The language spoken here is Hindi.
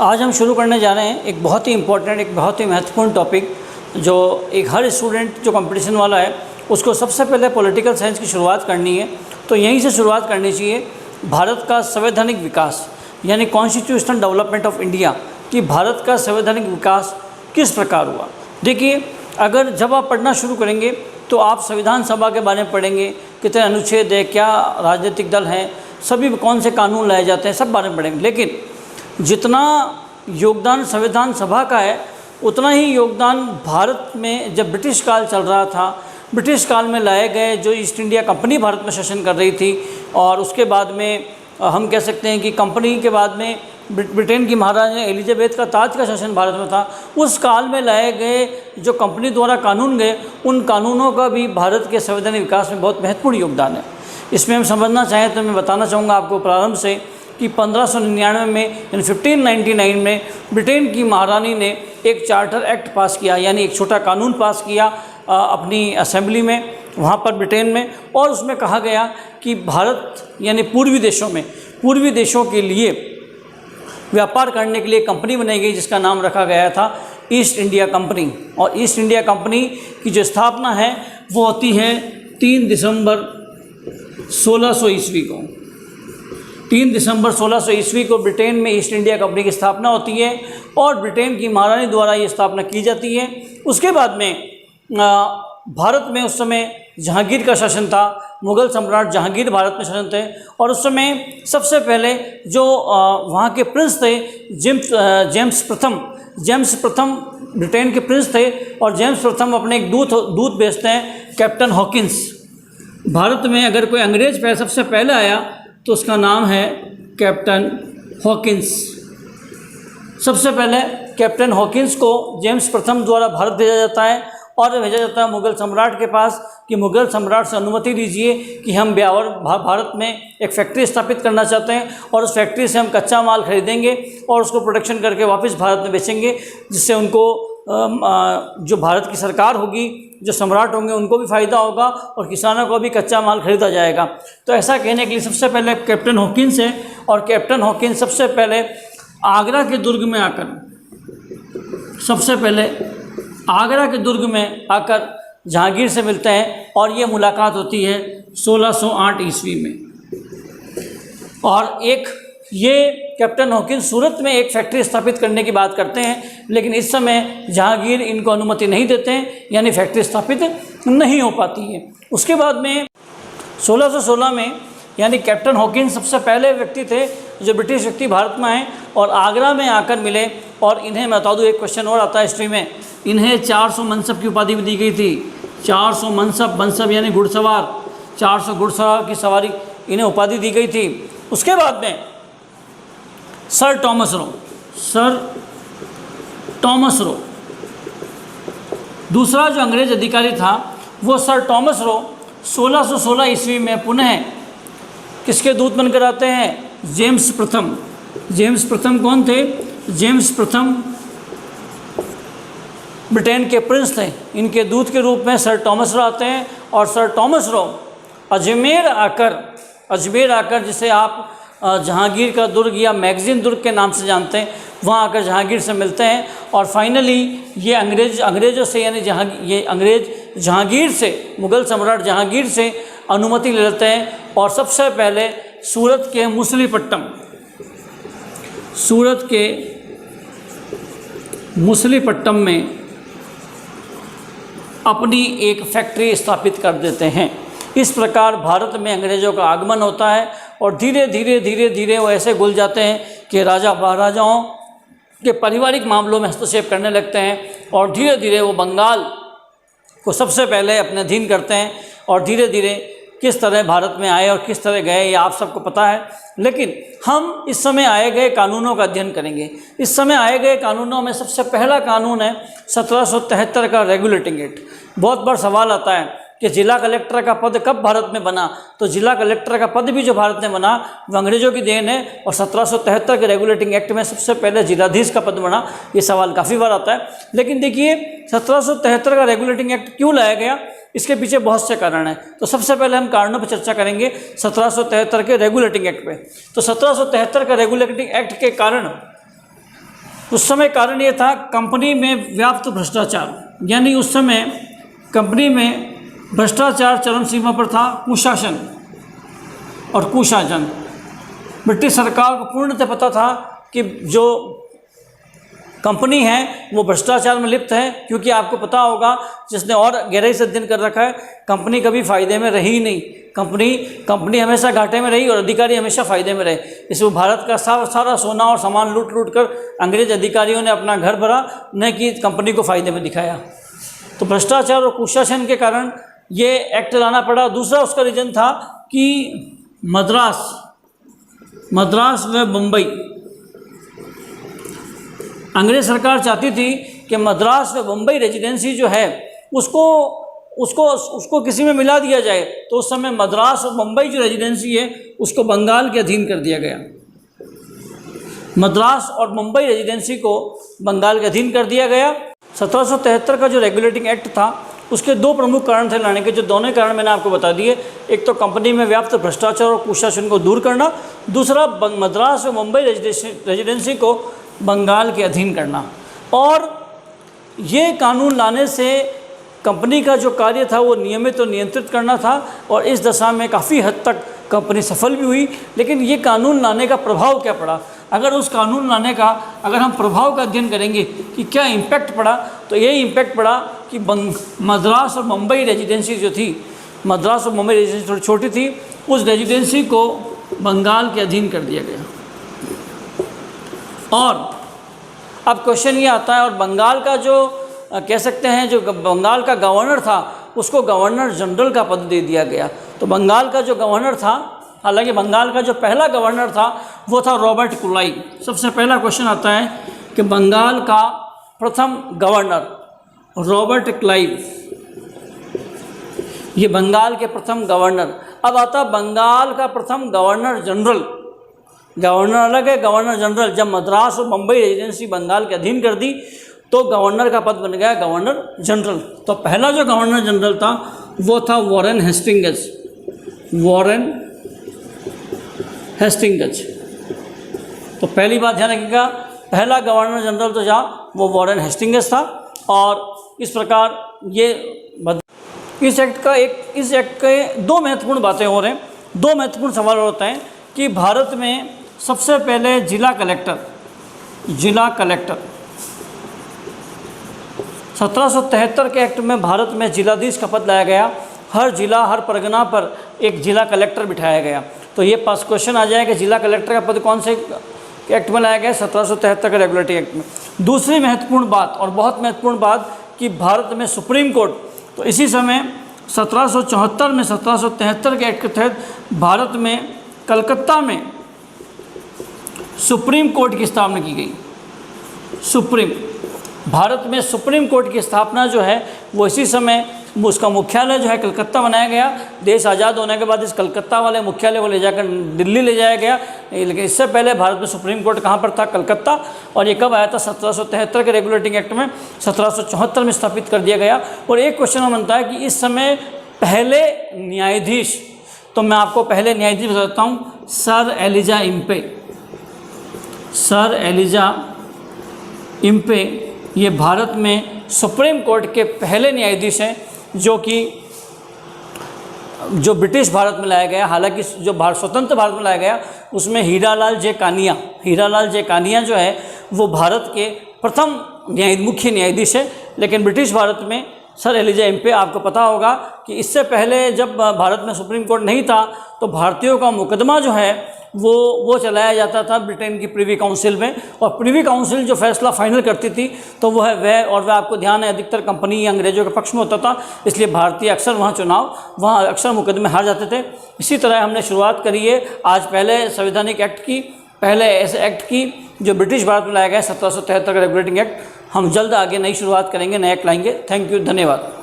आज हम शुरू करने जा रहे हैं एक बहुत ही इम्पोर्टेंट, एक बहुत ही महत्वपूर्ण टॉपिक, जो एक हर स्टूडेंट जो कंपटीशन वाला है उसको सबसे पहले पॉलिटिकल साइंस की शुरुआत करनी है। तो यहीं से शुरुआत करनी चाहिए। भारत का संवैधानिक विकास यानी कॉन्स्टिट्यूशनल डेवलपमेंट ऑफ इंडिया, कि भारत का संवैधानिक विकास किस प्रकार हुआ। देखिए, अगर जब आप पढ़ना शुरू करेंगे तो आप संविधान सभा के बारे में पढ़ेंगे, कितने अनुच्छेद है, क्या राजनीतिक दल हैं, सभी कौन से कानून लाए जाते हैं, सब बारे में पढ़ेंगे। लेकिन जितना योगदान संविधान सभा का है उतना ही योगदान भारत में जब ब्रिटिश काल चल रहा था, ब्रिटिश काल में लाए गए जो ईस्ट इंडिया कंपनी भारत में शासन कर रही थी, और उसके बाद में हम कह सकते हैं कि कंपनी के बाद में ब्रिटेन की महारानी एलिजाबेथ का ताज का शासन भारत में था। उस काल में लाए गए जो कंपनी द्वारा कानून गए, उन कानूनों का भी भारत के संवैधानिक विकास में बहुत महत्वपूर्ण योगदान है। इसमें हम समझना चाहें तो मैं बताना चाहूँगा आपको प्रारंभ से कि 1599 में यानी 1599 में ब्रिटेन की महारानी ने एक चार्टर एक्ट पास किया, यानी एक छोटा कानून पास किया अपनी असेंबली में वहाँ पर ब्रिटेन में, और उसमें कहा गया कि भारत यानी पूर्वी देशों के लिए व्यापार करने के लिए कंपनी बनाई गई जिसका नाम रखा गया था ईस्ट इंडिया कंपनी। और ईस्ट इंडिया कंपनी की जो स्थापना है वो होती है 3 दिसंबर 1600 ईस्वी को। 3 दिसंबर 1600 ईस्वी को ब्रिटेन में ईस्ट इंडिया कंपनी की स्थापना होती है और ब्रिटेन की महारानी द्वारा ये स्थापना की जाती है। उसके बाद में भारत में उस समय जहांगीर का शासन था, मुग़ल सम्राट जहांगीर भारत में शासन थे, और उस समय सबसे पहले जो वहाँ के प्रिंस थे जेम्स प्रथम ब्रिटेन के प्रिंस थे, और जेम्स प्रथम अपने एक दूत भेजते हैं कैप्टन हॉकिंस। भारत में अगर कोई अंग्रेज सबसे पहले आया तो उसका नाम है कैप्टन हॉकिंस। सबसे पहले कैप्टन हॉकिंस को जेम्स प्रथम द्वारा भारत भेजा जाता है, और भेजा जाता है मुग़ल सम्राट के पास कि मुग़ल सम्राट से अनुमति दीजिए कि हम ब्यावर भारत में एक फैक्ट्री स्थापित करना चाहते हैं, और उस फैक्ट्री से हम कच्चा माल खरीदेंगे और उसको प्रोडक्शन करके वापस भारत में बेचेंगे, जिससे उनको जो भारत की सरकार होगी, जो सम्राट होंगे, उनको भी फ़ायदा होगा और किसानों को भी कच्चा माल खरीदा जाएगा। तो ऐसा कहने के लिए सबसे पहले कैप्टन हॉकिंस है, और कैप्टन हॉकिंस सबसे पहले आगरा के दुर्ग में आकर जहांगीर से मिलते हैं, और ये मुलाकात होती है 1608 ईस्वी में। और ये कैप्टन हॉकिंस सूरत में एक फैक्ट्री स्थापित करने की बात करते हैं, लेकिन इस समय जहांगीर इनको अनुमति नहीं देते हैं, यानी फैक्ट्री स्थापित नहीं हो पाती है। उसके बाद में 1616 में यानी कैप्टन हॉकिंस सबसे पहले व्यक्ति थे जो ब्रिटिश व्यक्ति भारत में आए और आगरा में आकर मिले। और इन्हें मैं बता दूँ, एक क्वेश्चन और आता है हिस्ट्री में, इन्हें 400 मनसब की उपाधि भी दी गई थी। 400 मनसब यानी घुड़सवार, 400 घुड़सवार की सवारी इन्हें उपाधि दी गई थी। उसके बाद में सर टॉमस रो दूसरा जो अंग्रेज अधिकारी था, वो सर टॉमस रो 1616 ईस्वी में पुनः किसके दूत बनकर आते हैं? जेम्स प्रथम कौन थे? जेम्स प्रथम ब्रिटेन के प्रिंस थे। इनके दूत के रूप में सर टॉमस रो आते हैं, और सर टॉमस रो अजमेर आकर जिसे आप जहांगीर का दुर्ग या मैगज़ीन दुर्ग के नाम से जानते हैं, वहाँ आकर जहांगीर से मिलते हैं। और फाइनली ये अंग्रेज़ों से यानी जहांगीर से, मुग़ल सम्राट जहांगीर से अनुमति ले लेते हैं, और सबसे पहले सूरत के मुसलीपट्टम में अपनी एक फैक्ट्री स्थापित कर देते हैं। इस प्रकार भारत में अंग्रेज़ों का आगमन होता है, और धीरे धीरे वो ऐसे घुल जाते हैं कि राजा महाराजाओं के पारिवारिक मामलों में हस्तक्षेप करने लगते हैं, और धीरे धीरे वो बंगाल को सबसे पहले अपने अधीन करते हैं। और धीरे धीरे किस तरह भारत में आए और किस तरह गए ये आप सबको पता है। लेकिन हम इस समय आए गए कानूनों का अध्ययन करेंगे। इस समय आए गए कानूनों में सबसे पहला कानून है 1773 का रेगुलेटिंग एक्ट। बहुत बार सवाल आता है कि जिला कलेक्टर का पद कब भारत में बना, तो जिला कलेक्टर का पद भी जो भारत में बना वो अंग्रेज़ों की देन है, और 1773 के रेगुलेटिंग एक्ट में सबसे पहले जिलाधीश का पद बना। ये सवाल काफ़ी बार आता है। लेकिन देखिए, 1773 का रेगुलेटिंग एक्ट क्यों लाया गया, इसके पीछे बहुत से कारण हैं। तो सबसे पहले हम कारणों पर चर्चा करेंगे 1773 के रेगुलेटिंग एक्ट पे। तो 1773 का रेगुलेटिंग एक्ट के कारण उस समय कारण ये था कंपनी में व्याप्त भ्रष्टाचार, यानी उस समय कंपनी में भ्रष्टाचार चरम सीमा पर था। कुशासन और कुशासन, ब्रिटिश सरकार को पूर्णतः पता था कि जो कंपनी है वो भ्रष्टाचार में लिप्त है, क्योंकि आपको पता होगा, जिसने और गहराई से अध्ययन कर रखा है, कंपनी कभी फ़ायदे में रही ही नहीं। कंपनी हमेशा घाटे में रही और अधिकारी हमेशा फ़ायदे में रहे। इसमें भारत का सारा सोना और सामान लूट कर अंग्रेज अधिकारियों ने अपना घर भरा, न कि कंपनी को फ़ायदे में दिखाया। तो भ्रष्टाचार और कुशासन के कारण ये एक्ट लाना पड़ा। दूसरा उसका रीज़न था कि मद्रास व बम्बई, अंग्रेज सरकार चाहती थी कि मद्रास व बम्बई रेजिडेंसी जो है उसको किसी में मिला दिया जाए। तो उस समय मद्रास और बम्बई जो रेजिडेंसी है उसको बंगाल के अधीन कर दिया गया। मद्रास और मुंबई रेजिडेंसी को बंगाल के अधीन कर दिया गया। 1773 का जो रेगुलेटिंग एक्ट था उसके दो प्रमुख कारण थे लाने के, जो दोनों कारण मैंने आपको बता दिए। एक तो कंपनी में व्याप्त भ्रष्टाचार और कुशासन को दूर करना, दूसरा मद्रास और मुंबई रेजिडेंसी को बंगाल के अधीन करना। और ये कानून लाने से कंपनी का जो कार्य था वो नियमित और नियंत्रित करना था, और इस दशा में काफ़ी हद तक कंपनी सफल भी हुई। लेकिन ये कानून लाने का प्रभाव क्या पड़ा, अगर उस कानून लाने का अगर हम प्रभाव का अध्ययन करेंगे कि क्या इम्पैक्ट पड़ा, तो ये इम्पैक्ट पड़ा कि मद्रास और मुंबई रेजिडेंसी जो थी, मद्रास और मुंबई रेजिडेंसी थोड़ी छोटी थी, उस रेजिडेंसी को बंगाल के अधीन कर दिया गया। और अब क्वेश्चन ये आता है, और बंगाल का जो कह सकते हैं जो बंगाल का गवर्नर था उसको गवर्नर जनरल का पद दे दिया गया। तो बंगाल का जो गवर्नर था, हालांकि बंगाल का जो पहला गवर्नर था वो था रॉबर्ट क्लाइव। सबसे पहला क्वेश्चन आता है कि बंगाल का प्रथम गवर्नर रॉबर्ट क्लाइव, ये बंगाल के प्रथम गवर्नर। अब आता बंगाल का प्रथम गवर्नर जनरल। गवर्नर अलग है, गवर्नर जनरल। जब मद्रास और मुंबई रेजिडेंसी बंगाल के अधीन कर दी तो गवर्नर का पद बन गया गवर्नर जनरल। तो पहला जो गवर्नर जनरल था वो था वॉरेन हेस्टिंग्स। Warren Hastings. तो पहली बात ध्यान रखिएगा, पहला गवर्नर जनरल तो जहाँ वो वॉरेन हेस्टिंग्स था। और इस प्रकार ये इस एक्ट के दो महत्वपूर्ण बातें हो रहे हैं, दो महत्वपूर्ण सवाल होते हैं कि भारत में सबसे पहले जिला कलेक्टर 1773 के एक्ट में भारत में जिलाधीश का पद लाया गया। हर जिला हर परगना पर एक जिला कलेक्टर बिठाया गया। तो ये पास क्वेश्चन आ जाए कि जिला कलेक्टर का पद कौन से एक्ट में लाया गया? 1773 के रेगुलेटिंग एक्ट में। दूसरी महत्वपूर्ण बात और बहुत महत्वपूर्ण बात कि भारत में सुप्रीम कोर्ट, तो इसी समय 1774 में 1773 के एक्ट के तहत भारत में कलकत्ता में सुप्रीम कोर्ट की स्थापना की गई। भारत में सुप्रीम कोर्ट की स्थापना जो है वो इसी समय, उसका मुख्यालय जो है कलकत्ता बनाया गया। देश आज़ाद होने के बाद इस कलकत्ता वाले मुख्यालय को ले जाकर दिल्ली ले जाया गया। लेकिन इससे पहले भारत में सुप्रीम कोर्ट कहाँ पर था? कलकत्ता। और ये कब आया था? 1773 के रेगुलेटिंग एक्ट में 1774 में स्थापित कर दिया गया। और एक क्वेश्चन बनता है कि इस समय पहले न्यायाधीश, तो मैं आपको पहले न्यायाधीश बताता हूँ, सर एलिजा इम्पे। ये भारत में सुप्रीम कोर्ट के पहले न्यायाधीश हैं जो ब्रिटिश भारत में लाया गया। हालांकि जो स्वतंत्र भारत में लाया गया उसमें हीरालाल जे कानिया जो है वो भारत के प्रथम मुख्य न्यायाधीश है। लेकिन ब्रिटिश भारत में सर एलिजा इम्पे, आपको पता होगा कि इससे पहले जब भारत में सुप्रीम कोर्ट नहीं था तो भारतीयों का मुकदमा जो है वो चलाया जाता था ब्रिटेन की प्रिवी काउंसिल में। और प्रिवी काउंसिल जो फैसला फाइनल करती थी तो वह आपको ध्यान है अधिकतर कंपनी या अंग्रेजों के पक्ष में होता था। इसलिए भारतीय अक्सर वहाँ अक्सर मुकदमे हार जाते थे। इसी तरह हमने शुरुआत करी है आज पहले संवैधानिक एक्ट की, पहले ऐसे एक्ट की जो ब्रिटिश भारत में लाया गया 1773 का रेगुलेटिंग एक्ट। हम जल्द आगे नई शुरुआत करेंगे, नए एक्ट लाएंगे। थैंक यू, धन्यवाद।